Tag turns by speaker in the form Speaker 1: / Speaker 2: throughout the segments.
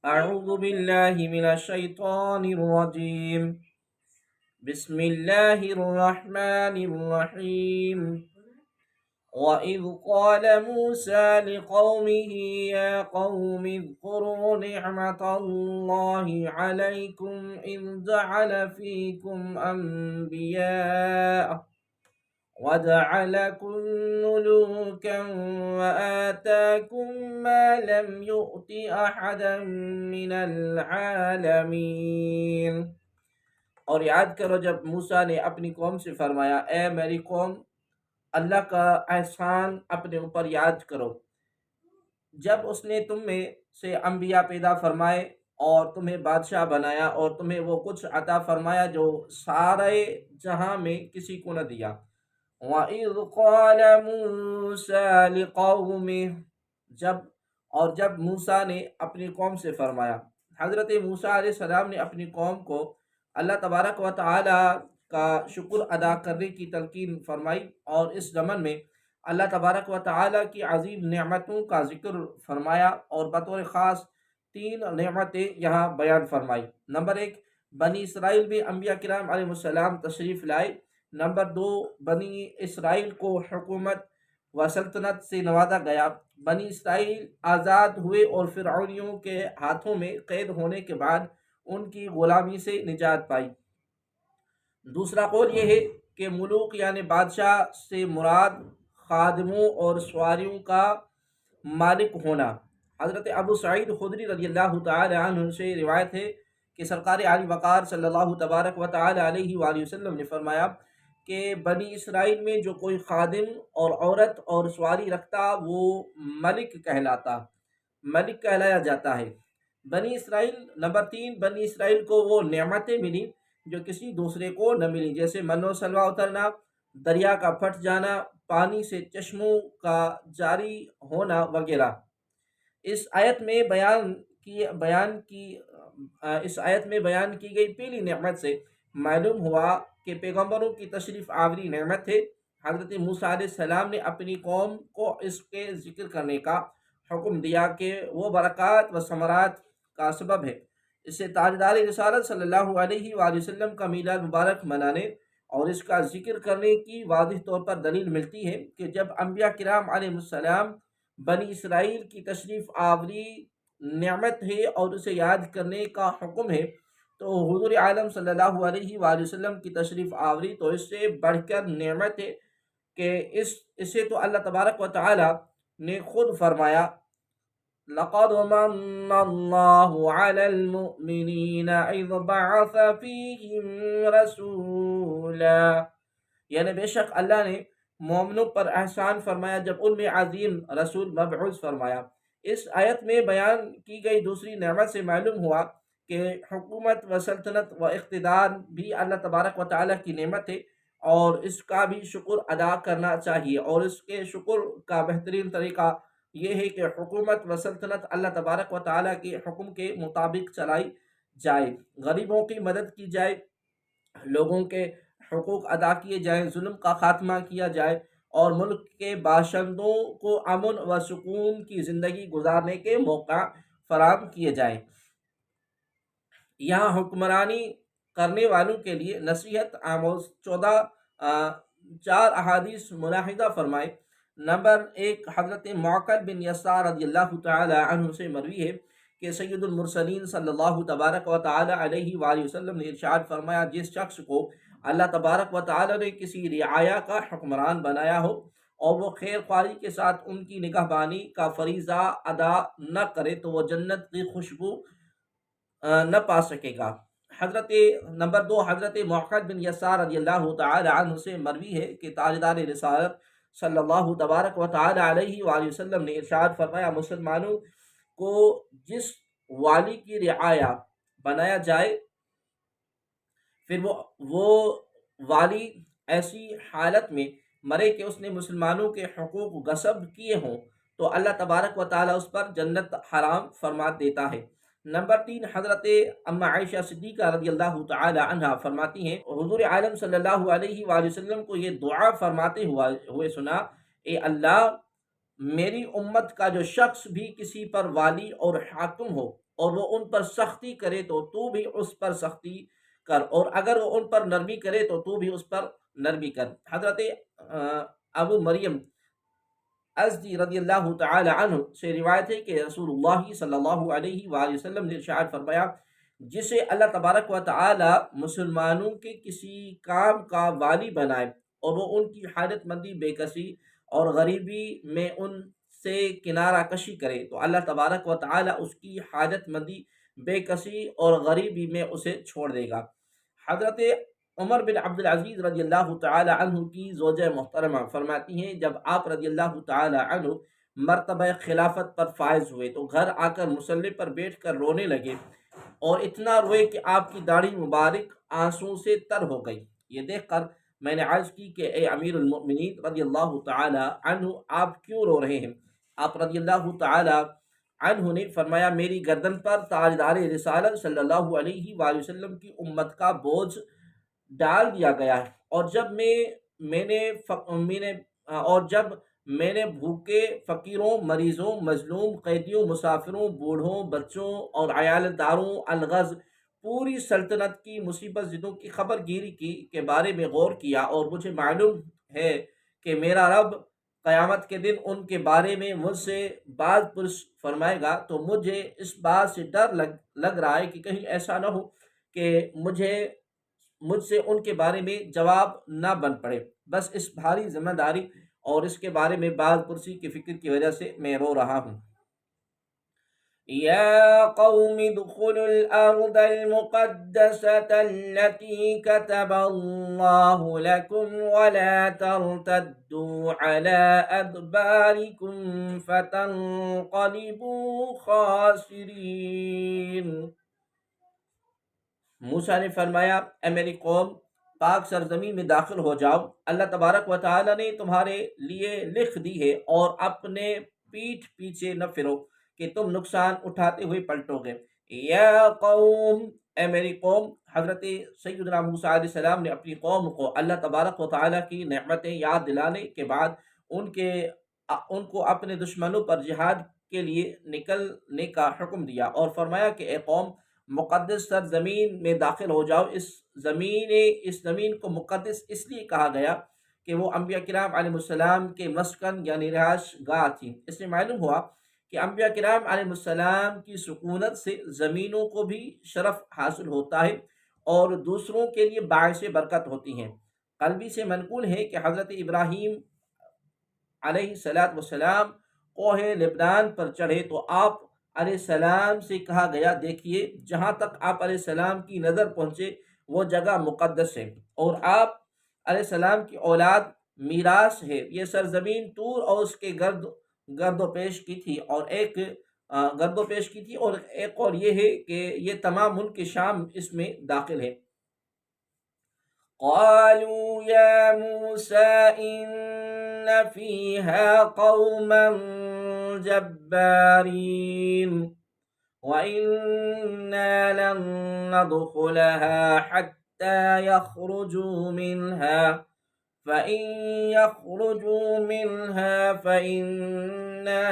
Speaker 1: أعوذ بالله من الشيطان الرجيم. بسم الله الرحمن الرحيم. وإذ قال موسى لقومه يا قوم اذكروا نعمة الله عليكم إذ جعل فيكم أنبياء وجعلكم ملوكا وآتاكم ما لم يؤت أحدا من العالمين۔ اور یاد کرو جب موسیٰ نے اپنی قوم سے فرمایا، اے میری قوم، اللہ کا احسان اپنے اوپر یاد کرو جب اس نے تم میں سے انبیاء پیدا فرمائے اور تمہیں بادشاہ بنایا اور تمہیں وہ کچھ عطا فرمایا جو سارے جہاں میں کسی کو نہ دیا۔ وَإِذْ قَالَ مُوسَىٰ لِقَوْمِهِ، جب موسیٰ نے اپنی قوم سے فرمایا، حضرت موسیٰ علیہ السلام نے اپنی قوم کو اللہ تبارک و تعالی کا شکر ادا کرنے کی تلقین فرمائی، اور اس ضمن میں اللہ تبارک و تعالی کی عظیم نعمتوں کا ذکر فرمایا، اور بطور خاص 3 نعمتیں یہاں بیان فرمائی۔ نمبر 1، بنی اسرائیل میں انبیاء کرام علیہ السلام تشریف لائے۔ نمبر 2، بنی اسرائیل کو حکومت و سلطنت سے نوازا گیا۔ بنی اسرائیل آزاد ہوئے اور فرعونیوں کے ہاتھوں میں قید ہونے کے بعد ان کی غلامی سے نجات پائی۔ دوسرا قول یہ ہے کہ ملوک یعنی بادشاہ سے مراد خادموں اور سواریوں کا مالک ہونا۔ حضرت ابو سعید خدری رضی اللہ تعالی عنہ سے روایت ہے کہ سرکار علی وقار صلی اللہ تبارک و تعالی علیہ وآلہ وسلم نے فرمایا کہ بنی اسرائیل میں جو کوئی خادم اور عورت اور سواری رکھتا وہ ملک کہلایا جاتا ہے۔ بنی اسرائیل نمبر 3، بنی اسرائیل کو وہ نعمتیں ملی جو کسی دوسرے کو نہ ملی، جیسے من و سلوہ اترنا، دریا کا پھٹ جانا، پانی سے چشموں کا جاری ہونا وغیرہ۔ اس آیت میں بیان کی گئی پہلی نعمت سے معلوم ہوا کہ پیغمبروں کی تشریف آوری نعمت ہے۔ حضرت موسیٰ علیہ السلام نے اپنی قوم کو اس کے ذکر کرنے کا حکم دیا کہ وہ برکات و ثمرات کا سبب ہے۔ اس سے تاجدار رسالت صلی اللہ علیہ وآلہ وسلم کا میلاد مبارک منانے اور اس کا ذکر کرنے کی واضح طور پر دلیل ملتی ہے کہ جب انبیاء کرام علیہ السلام بنی اسرائیل کی تشریف آوری نعمت ہے اور اسے یاد کرنے کا حکم ہے، تو حضور عالم صلی اللہ علیہ وآلہ وسلم کی تشریف آوری تو اس سے بڑھ کر نعمت ہے کہ اسے تو اللہ تبارک و تعالی نے خود فرمایا، لَقَدْ مَنَّ اللَّهُ عَلَى الْمُؤْمِنِينَ إِذْ بَعَثَ فِيهِمْ رَسُولًا، یعنی بے شک اللہ نے مومنوں پر احسان فرمایا جب ان میں عظیم رسول مبعوث فرمایا۔ اس آیت میں بیان کی گئی دوسری نعمت سے معلوم ہوا کہ حکومت و سلطنت و اقتدار بھی اللہ تبارک و تعالیٰ کی نعمت ہے، اور اس کا بھی شکر ادا کرنا چاہیے، اور اس کے شکر کا بہترین طریقہ یہ ہے کہ حکومت و سلطنت اللہ تبارک و تعالیٰ کے حکم کے مطابق چلائی جائے، غریبوں کی مدد کی جائے، لوگوں کے حقوق ادا کیے جائیں، ظلم کا خاتمہ کیا جائے، اور ملک کے باشندوں کو امن و سکون کی زندگی گزارنے کے موقع فراہم کیے جائیں۔ یہاں حکمرانی کرنے والوں کے لیے نصیحت آموز 4 احادیث ملاحظہ فرمائے۔ نمبر 1، حضرت معقل بن یسار رضی اللہ تعالی عنہ سے مروی ہے کہ سید المرسلین صلی اللہ تبارک و تعالی علیہ وآلہ وسلم نے ارشاد فرمایا، جس شخص کو اللہ تبارک و تعالی نے کسی رعایا کا حکمران بنایا ہو اور وہ خیر خواہی کے ساتھ ان کی نگہبانی کا فریضہ ادا نہ کرے تو وہ جنت کی خوشبو نہ پا سکے گا۔ نمبر 2، حضرت معقل بن یسار رضی اللہ تعالی عنہ سے مروی ہے کہ تاجدار رسالت صلی اللہ تبارک و تعالی علیہ وآلہ وسلم نے ارشاد فرمایا، مسلمانوں کو جس والی کی رعایا بنایا جائے پھر وہ والی ایسی حالت میں مرے کہ اس نے مسلمانوں کے حقوق غصب کیے ہوں تو اللہ تبارک و تعالیٰ اس پر جنت حرام فرما دیتا ہے۔ نمبر 3، حضرت اما عائشہ صدیقہ رضی اللہ تعالی عنہا فرماتی ہیں، حضور عالم صلی اللہ علیہ وآلہ وسلم کو یہ دعا فرماتے ہوئے سنا، اے اللہ، میری امت کا جو شخص بھی کسی پر والی اور حاکم ہو اور وہ ان پر سختی کرے تو بھی اس پر سختی کر، اور اگر وہ ان پر نرمی کرے تو بھی اس پر نرمی کر۔ حضرت ابو مریم ازدی رضی اللہ تعالی عنہ سے روایت ہے کہ رسول اللہ صلی اللہ علیہ وآلہ وسلم نے ارشاد فرمایا، جسے اللہ تبارک و تعالی مسلمانوں کے کسی کام کا والی بنائے اور وہ ان کی حاجت مندی، بے کسی اور غریبی میں ان سے کنارہ کشی کرے، تو اللہ تبارک و تعالی اس کی حاجت مندی، بے کسی اور غریبی میں اسے چھوڑ دے گا۔ حضرت عمر بن عبد العزیز رضی اللہ تعالی عنہ کی زوجہ محترمہ فرماتی ہیں، جب آپ رضی اللہ تعالی عنہ مرتبہ خلافت پر فائز ہوئے تو گھر آ کر مصلی پر بیٹھ کر رونے لگے، اور اتنا روئے کہ آپ کی داڑھی مبارک آنسوں سے تر ہو گئی۔ یہ دیکھ کر میں نے عرض کی کہ اے امیر المؤمنین رضی اللہ تعالی عنہ، آپ کیوں رو رہے ہیں؟ آپ رضی اللہ تعالی عنہ نے فرمایا، میری گردن پر تاجدار رسالت صلی اللہ علیہ وآلہ وسلم کی امت کا بوجھ ڈال دیا گیا ہے، اور جب میں نے بھوکے، فقیروں، مریضوں، مظلوم، قیدیوں، مسافروں، بوڑھوں، بچوں اور عیالداروں، الغز پوری سلطنت کی مصیبت زدوں کی خبر گیری کی کے بارے میں غور کیا، اور مجھے معلوم ہے کہ میرا رب قیامت کے دن ان کے بارے میں مجھ سے باز پرس فرمائے گا، تو مجھے اس بات سے ڈر لگ رہا ہے کہ کہیں ایسا نہ ہو کہ مجھ سے ان کے بارے میں جواب نہ بن پڑے۔ بس اس بھاری ذمہ داری اور اس کے بارے میں باز پرسی کی فکر کی وجہ سے میں رو رہا ہوں۔ يا قوم ادخلوا الأرض المقدسة التي كتب الله لكم ولا ترتدوا على أدباركم فتنقلبوا خاسرين۔ موسیٰ نے فرمایا، اے میری قوم، پاک سرزمین میں داخل ہو جاؤ، اللہ تبارک و تعالی نے تمہارے لیے لکھ دی ہے، اور اپنے پیٹھ پیچھے نہ پھرو کہ تم نقصان اٹھاتے ہوئے پلٹو گے۔ یا قوم، اے میری قوم، حضرت سیدنا موسیٰ علیہ السلام نے اپنی قوم کو اللہ تبارک و تعالی کی نعمتیں یاد دلانے کے بعد ان کو اپنے دشمنوں پر جہاد کے لیے نکلنے کا حکم دیا، اور فرمایا کہ اے قوم، مقدس سرزمین میں داخل ہو جاؤ۔ اس زمین کو مقدس اس لیے کہا گیا کہ وہ انبیاء کرام علیہ السلام کے مسکن یعنی رہائش گاہ تھی۔ اس سے معلوم ہوا کہ انبیاء کرام علیہ السلام کی سکونت سے زمینوں کو بھی شرف حاصل ہوتا ہے اور دوسروں کے لیے باعث برکت ہوتی ہیں۔ قلبی سے منقول ہے کہ حضرت ابراہیم علیہ السلام کوہ لبنان پر چڑھے تو آپ علیہ السلام سے کہا گیا، دیکھیے جہاں تک آپ علیہ السلام کی نظر پہنچے وہ جگہ مقدس ہے، اور آپ علیہ السلام کی اولاد میراث ہے۔ یہ سرزمین طور اور اس کے گرد و پیش کی تھی، اور ایک اور یہ ہے کہ یہ تمام ملک شام اس میں داخل ہے۔ قالوا يا موسى إن فيها قوما جبارين وإنا لن ندخلها حتى يخرجوا منها فإن يخرجوا منها فإنا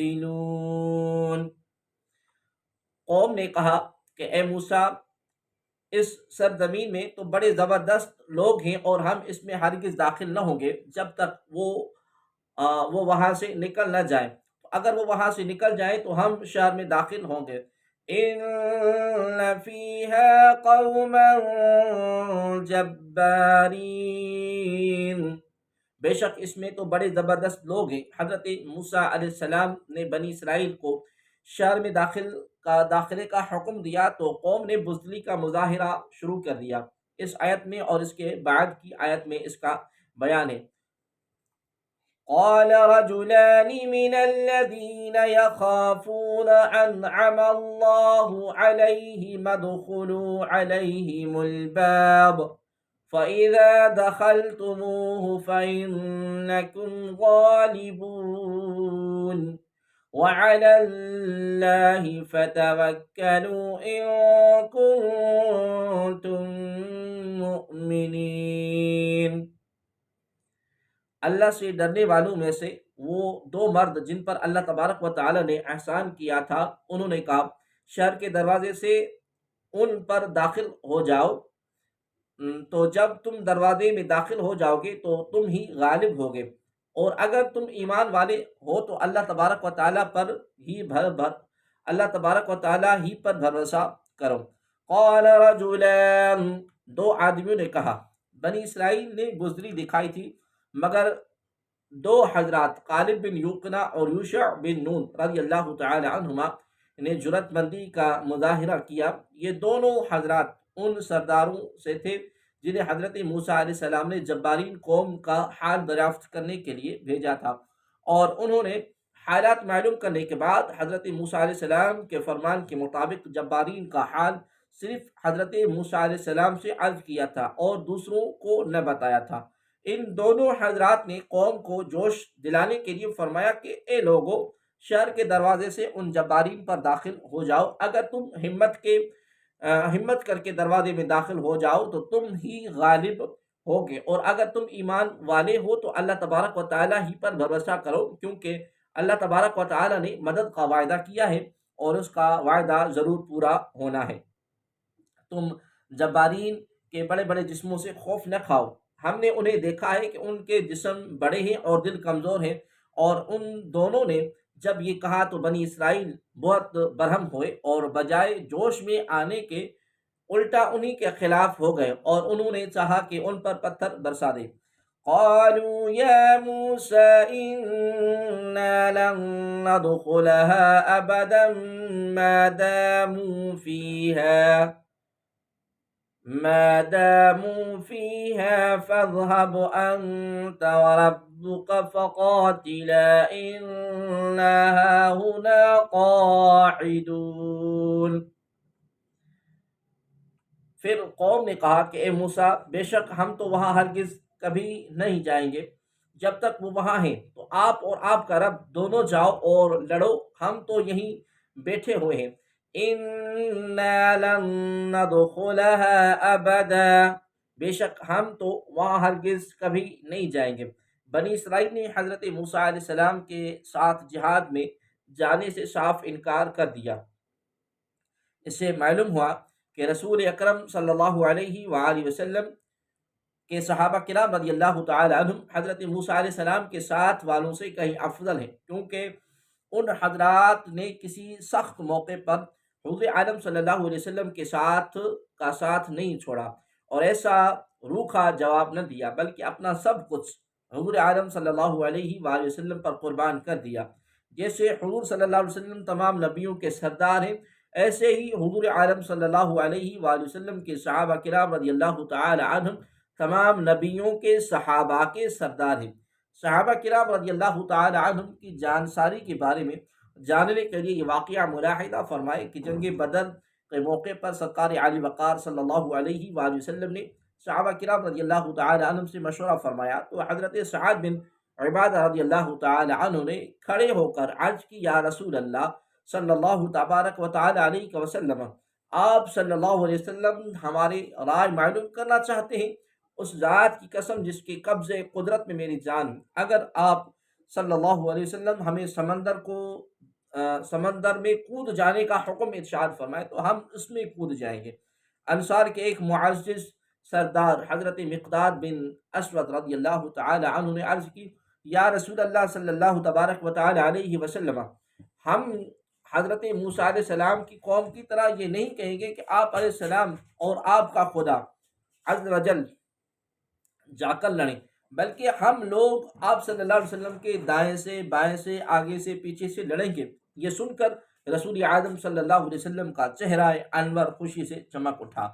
Speaker 1: داخلون۔ قوم نے کہا کہ اے موسیٰ، اس سرزمین میں تو بڑے زبردست لوگ ہیں، اور ہم اس میں ہرگز داخل نہ ہوں گے جب تک وہ وہاں سے نکل نہ جائیں۔ اگر وہ وہاں سے نکل جائیں تو ہم شہر میں داخل ہوں گے۔ ان فیہا قوما جبارین، بے شک اس میں تو بڑے زبردست لوگ ہیں۔ حضرت موسیٰ علیہ السلام نے بنی اسرائیل کو شہر میں داخلے کا حکم دیا تو قوم نے بزدلی کا مظاہرہ شروع کر دیا۔ اس آیت میں اور اس کے بعد کی آیت میں اس کا بیان ہے۔ قال رجلان من الذين يخافون أنعم الله عليهم ادخلوا عليهم الباب فإذا دخلتموه فإنكم غالبون وعلى الله فتوكلوا إن كنتم مؤمنين۔ اللہ سے ڈرنے والوں میں سے وہ دو مرد جن پر اللہ تبارک و تعالی نے احسان کیا تھا، انہوں نے کہا شہر کے دروازے سے ان پر داخل ہو جاؤ، تو جب تم دروازے میں داخل ہو جاؤ گے تو تم ہی غالب ہوگے، اور اگر تم ایمان والے ہو تو اللہ تبارک و تعالیٰ پر ہی اللہ تبارک و تعالیٰ ہی پر بھروسہ کرو۔ قال رجلان، دو آدمیوں نے کہا، بنی اسرائیل نے بزدلی دکھائی تھی، مگر دو حضرات غالب بن یوقنا اور یوشع بن نون رضی اللہ تعالی عنہما نے جرت مندی کا مظاہرہ کیا۔ یہ دونوں حضرات ان سرداروں سے تھے جنہیں حضرت موسیٰ علیہ السلام نے جبارین قوم کا حال دریافت کرنے کے لیے بھیجا تھا، اور انہوں نے حالات معلوم کرنے کے بعد حضرت موسیٰ علیہ السلام کے فرمان کے مطابق جبارین کا حال صرف حضرت موسیٰ علیہ السلام سے عرض کیا تھا اور دوسروں کو نہ بتایا تھا۔ ان دونوں حضرات نے قوم کو جوش دلانے کے لیے فرمایا کہ اے لوگو، شہر کے دروازے سے ان جبارین پر داخل ہو جاؤ، اگر تم ہمت کر کے دروازے میں داخل ہو جاؤ تو تم ہی غالب ہوگے، اور اگر تم ایمان والے ہو تو اللہ تبارک و تعالیٰ ہی پر بھروسہ کرو، کیونکہ اللہ تبارک و تعالیٰ نے مدد کا وعدہ کیا ہے اور اس کا وعدہ ضرور پورا ہونا ہے۔ تم جبارین کے بڑے بڑے جسموں سے خوف نہ کھاؤ، ہم نے انہیں دیکھا ہے کہ ان کے جسم بڑے ہیں اور دل کمزور ہیں۔ اور ان دونوں نے جب یہ کہا تو بنی اسرائیل بہت برہم ہوئے اور بجائے جوش میں آنے کے الٹا انہی کے خلاف ہو گئے، اور انہوں نے چاہا کہ ان پر پتھر برسا دے۔ قالوا يا موسى إنا لن ندخلها أبدا ما داموا فيها فاذهب أنت وربك فقاتلا إنا هاهنا قاعدون۔ پھر قوم نے کہا کہ اے موسیٰ، بے شک ہم تو وہاں ہرگز کبھی نہیں جائیں گے جب تک وہ وہاں ہیں، تو آپ اور آپ کا رب دونوں جاؤ اور لڑو، ہم تو یہیں بیٹھے ہوئے ہیں۔ اِنَّا لَن نَدْخُلَهَا أَبَدًا، بے شک ہم تو وہاں ہرگز کبھی نہیں جائیں گے۔ بنی اسرائیل نے حضرت موسیٰ علیہ السلام کے ساتھ جہاد میں جانے سے صاف انکار کر دیا۔ اس سے معلوم ہوا کہ رسول اکرم صلی اللہ علیہ وآلہ وسلم کے صحابہ کرام رضی اللہ تعالی عنہم حضرت موسیٰ علیہ السلام کے ساتھ والوں سے کہیں افضل ہیں، کیونکہ ان حضرات نے کسی سخت موقع پر حضور عالم صلی اللہ علیہ وسلم کے ساتھ نہیں چھوڑا اور ایسا روکھا جواب نہ دیا، بلکہ اپنا سب کچھ حضور عالم صلی اللہ علیہ وآلہ وسلم پر قربان کر دیا۔ جیسے حضور صلی اللہ علیہ وسلم تمام نبیوں کے سردار ہیں، ایسے ہی حضور عالم صلی اللہ علیہ وآلہ وسلم کے صحابہ کرام رضی اللہ تعالی عنہم تمام نبیوں کے صحابہ کے سردار ہیں۔ صحابہ کرام رضی اللہ تعالی عنہم کی جانساری کے بارے میں جاننے کے لیے یہ واقعہ ملاحظہ فرمائے کہ جنگ بدر کے موقع پر سرکار علی وقار صلی اللہ علیہ وآلہ وسلم نے صحابہ کرام رضی اللہ تعالی عنہم سے مشورہ فرمایا، تو حضرت سعد بن عبادہ رضی اللہ تعالی عنہ نے کھڑے ہو کر عرض کی، یا رسول اللہ صلی اللہ تبارک و تعالی علیہ وسلم، آپ صلی اللہ علیہ وسلم ہماری رائے معلوم کرنا چاہتے ہیں؟ اس ذات کی قسم جس کے قبضے قدرت میں میری جان، اگر آپ صلی اللہ علیہ وسلم ہمیں سمندر میں کود جانے کا حکم ارشاد فرمائے تو ہم اس میں کود جائیں گے۔ انصار کے ایک معزز سردار حضرت مقداد بن اسود رضی اللہ تعالی عنہ نے عرض کی، یا رسول اللہ صلی اللہ تبارک و تعالی علیہ وسلم، ہم حضرت موسیٰ علیہ السلام کی قوم کی طرح یہ نہیں کہیں گے کہ آپ علیہ السلام اور آپ کا خدا عز و جل جا کر لڑیں، بلکہ ہم لوگ آپ صلی اللہ علیہ وسلم کے دائیں سے بائیں سے آگے سے پیچھے سے لڑیں گے۔ یہ سن کر رسول اعظم صلی اللہ علیہ وسلم کا چہرہ انور خوشی سے چمک اٹھا۔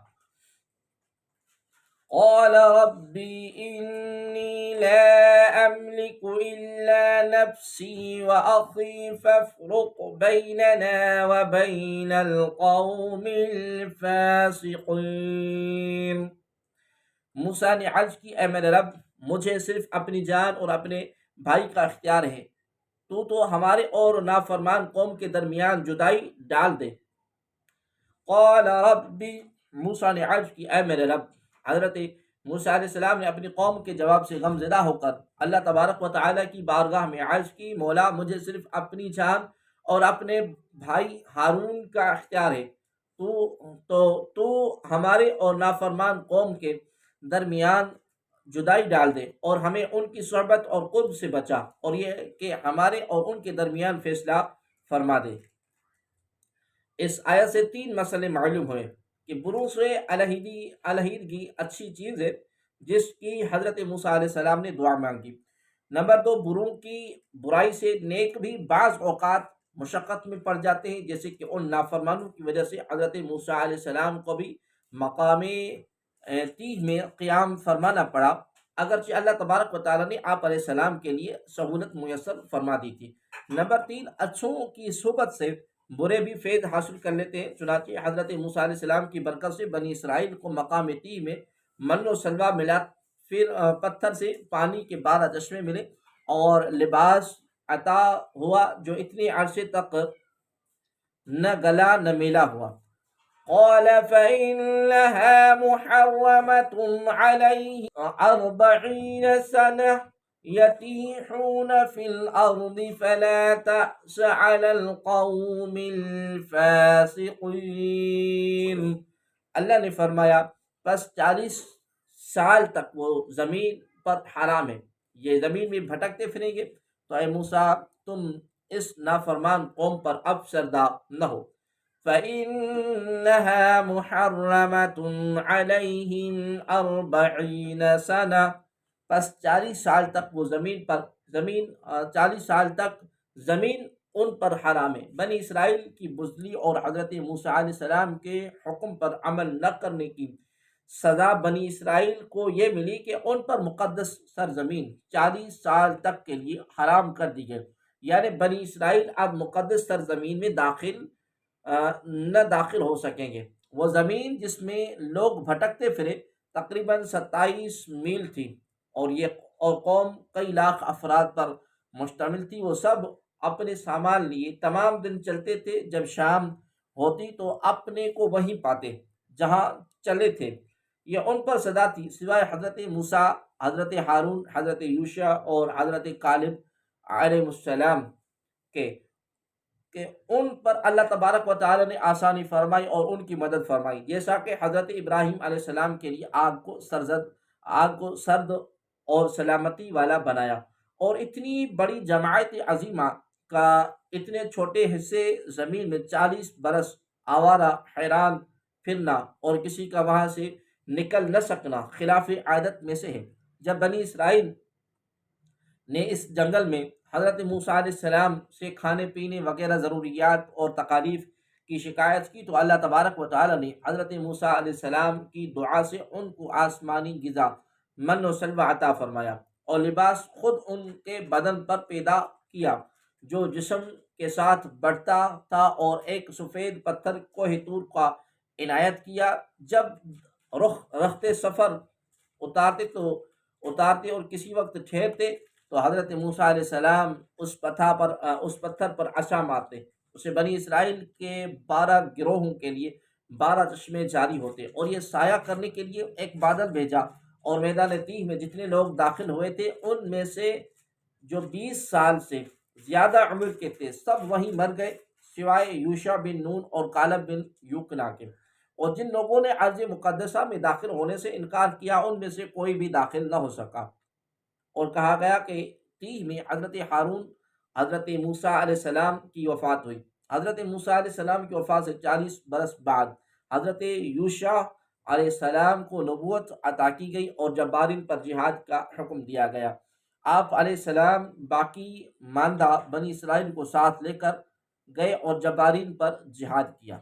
Speaker 1: قال ربی انی لا املک الا نفسی واخی فافرق بیننا وبین القوم الفاسقین۔ موسیٰ نے عرض کی، اے میرے رب، مجھے صرف اپنی جان اور اپنے بھائی کا اختیار ہے، تو ہمارے اور نافرمان قوم کے درمیان جدائی ڈال دے۔ قال ربی، موسیٰ نے عرض کی، اے میرے رب، حضرت موسیٰ علیہ السلام نے اپنی قوم کے جواب سے غم زدہ ہو کر اللہ تبارک و تعالیٰ کی بارگاہ میں عرض کی، مولا مجھے صرف اپنی جان اور اپنے بھائی ہارون کا اختیار ہے، تو ہمارے اور نافرمان قوم کے درمیان جدائی ڈال دے اور ہمیں ان کی صحبت اور قرب سے بچا، اور یہ کہ ہمارے اور ان کے درمیان فیصلہ فرما دے۔ اس آیت سے تین مسئلے معلوم ہوئے کہ بروس علیحدگی اچھی چیز ہے جس کی حضرت موسیٰ علیہ السلام نے دعا مانگی۔ نمبر دو، بروں کی برائی سے نیک بھی بعض اوقات مشقت میں پڑ جاتے ہیں، جیسے کہ ان نافرمانوں کی وجہ سے حضرت موسیٰ علیہ السلام کو بھی مقام تیہ میں قیام فرمانا پڑا، اگرچہ اللہ تبارک و تعالیٰ نے آپ علیہ السلام کے لیے سہولت میسر فرما دی تھی۔ نمبر تین، اچھوں کی صحبت سے برے بھی فیض حاصل کر لیتے ہیں، چنانچہ حضرت موسیٰ علیہ السلام کی برکت سے بنی اسرائیل کو مقام تیہ میں من و سلوہ ملا، پھر پتھر سے پانی کے 12 چشمے ملے اور لباس عطا ہوا جو اتنے عرصے تک نہ گلا نہ میلا ہوا۔ قال فإنها محرمة عليه 40 سنة يتيحون في الأرض فلا تأس على القوم الفاسقين۔ اللہ نے فرمایا بس 40 سال تک وہ زمین پر حرام ہے، یہ زمین میں بھٹکتے پھریں گے، تو اے موسیٰ تم اس نافرمان قوم پر اب شردا نہ ہو۔ فإنها محرمة عليهم 40 سنة، پس 40 سال تک وہ 40 سال تک زمین ان پر حرام ہے۔ بنی اسرائیل کی بزدلی اور حضرت موسیٰ علیہ السلام کے حکم پر عمل نہ کرنے کی سزا بنی اسرائیل کو یہ ملی کہ ان پر مقدس سرزمین 40 سال تک کے لیے حرام کر دی گئی، یعنی بنی اسرائیل اب مقدس سرزمین میں نہ داخل ہو سکیں گے۔ وہ زمین جس میں لوگ بھٹکتے پھرے تقریباً 27 میل تھی، اور قوم کئی لاکھ افراد پر مشتمل تھی۔ وہ سب اپنے سامان لیے تمام دن چلتے تھے، جب شام ہوتی تو اپنے کو وہیں پاتے جہاں چلے تھے۔ یہ ان پر سزا تھی سوائے حضرت موسیٰ، حضرت ہارون، حضرت یوشع اور حضرت کالب علیہ السلام کے کہ ان پر اللہ تبارک و تعالی نے آسانی فرمائی اور ان کی مدد فرمائی، جیسا کہ حضرت ابراہیم علیہ السلام کے لیے آگ کو سرد اور سلامتی والا بنایا، اور اتنی بڑی جماعت عظیمہ کا اتنے چھوٹے حصے زمین میں 40 برس آوارہ حیران پھرنا اور کسی کا وہاں سے نکل نہ سکنا خلاف عادت میں سے ہے۔ جب بنی اسرائیل نے اس جنگل میں حضرت موسیٰ علیہ السلام سے کھانے پینے وغیرہ ضروریات اور تکالیف کی شکایت کی، تو اللہ تبارک و تعالی نے حضرت موسیٰ علیہ السلام کی دعا سے ان کو آسمانی غذا من و سلوہ عطا فرمایا، اور لباس خود ان کے بدن پر پیدا کیا جو جسم کے ساتھ بڑھتا تھا، اور ایک سفید پتھر کوہ طور کا عنایت کیا۔ جب رختے سفر اتارتے اور کسی وقت ٹھہرتے تو حضرت موسیٰ علیہ السلام اس پتھر پر عصا مارتے، اسے بنی اسرائیل کے 12 گروہوں کے لیے 12 چشمے جاری ہوتے، اور یہ سایہ کرنے کے لیے ایک بادل بھیجا، اور میدان تیہ میں جتنے لوگ داخل ہوئے تھے ان میں سے جو 20 سال سے زیادہ عمر کے تھے سب وہیں مر گئے، سوائے یوشع بن نون اور کالب بن یوکنا کے، اور جن لوگوں نے ارض مقدسہ میں داخل ہونے سے انکار کیا ان میں سے کوئی بھی داخل نہ ہو سکا۔ اور کہا گیا کہ تیہ میں حضرت ہارون حضرت موسیٰ علیہ السلام کی وفات ہوئی۔ حضرت موسیٰ علیہ السلام کی وفات سے 40 برس بعد حضرت یوشع علیہ السلام کو نبوت عطا کی گئی اور جبارین پر جہاد کا حکم دیا گیا۔ آپ علیہ السلام باقی ماندہ بنی اسرائیل کو ساتھ لے کر گئے اور جبارین پر جہاد کیا۔